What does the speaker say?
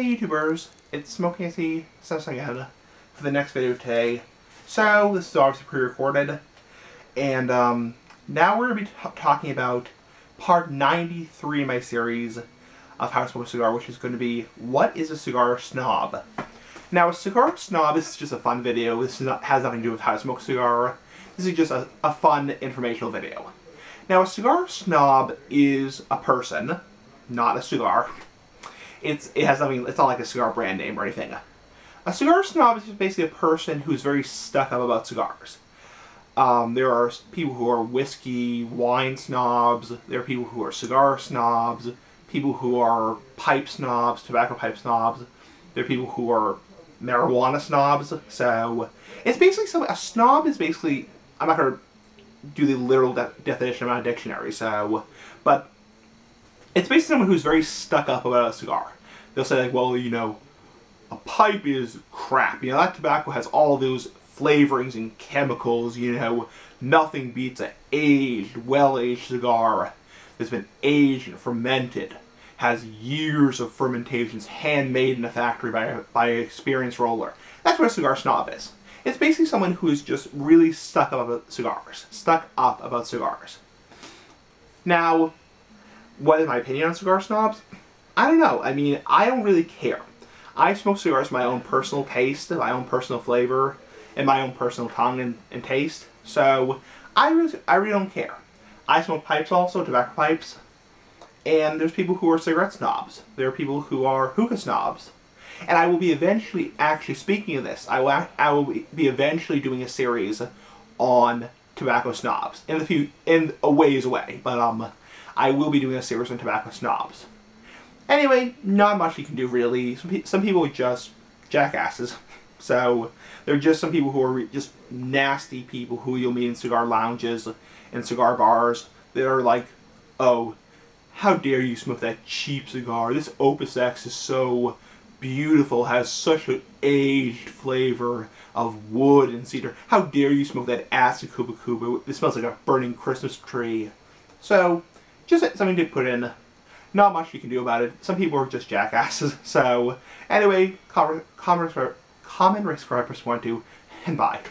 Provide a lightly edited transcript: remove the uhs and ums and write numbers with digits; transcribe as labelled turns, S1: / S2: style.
S1: Hey YouTubers, it's Smoking Sus again for the next video today. So, this is obviously pre-recorded, and now we're going to be talking about part 93 of my series of How to Smoke a Cigar, which is going to be, what is a Cigar Snob? Now, a Cigar Snob, this is just a fun video. This has nothing to do with how to smoke a cigar. This is just a fun informational video. Now, a Cigar Snob is a person, not a cigar. It has nothing, it's not like a cigar brand name or anything. A Cigar Snob is just basically a person who's very stuck up about cigars. There are people who are whiskey, wine snobs, there are people who are cigar snobs, people who are pipe snobs, tobacco pipe snobs, there are people who are marijuana snobs. So, it's basically a snob is basically, I'm not going to do the literal definition of my dictionary, so, but it's basically someone who's very stuck up about a cigar. They'll say, like, well, you know, a pipe is crap. You know, that tobacco has all those flavorings and chemicals, you know. Nothing beats an aged, well-aged cigar that's been aged and fermented. Has years of fermentations handmade in a factory by an experienced roller. That's what a cigar snob is. It's basically someone who is just really stuck up about cigars. Stuck up about cigars. Now, what is my opinion on cigar snobs? I don't know. I mean, I don't really care. I smoke cigars for my own personal taste, my own personal flavor, and my own personal tongue and taste. So, I really don't care. I smoke pipes also, tobacco pipes. And there's people who are cigarette snobs. There are people who are hookah snobs. And I will be eventually, actually speaking of this, I will be eventually doing a series on tobacco snobs. In a ways away. But, I will be doing a series on tobacco snobs. Anyway, not much you can do really. Some people are just jackasses. So, they're just some people who are just nasty people who you'll meet in cigar lounges and cigar bars. They're like, oh, how dare you smoke that cheap cigar? This Opus X is so beautiful, has such an aged flavor of wood and cedar. How dare you smoke that acid Cuba Cuba? It smells like a burning Christmas tree. So, just something to put in. Not much you can do about it. Some people are just jackasses. So, anyway, comment, subscribe, press 1, 2, and bye.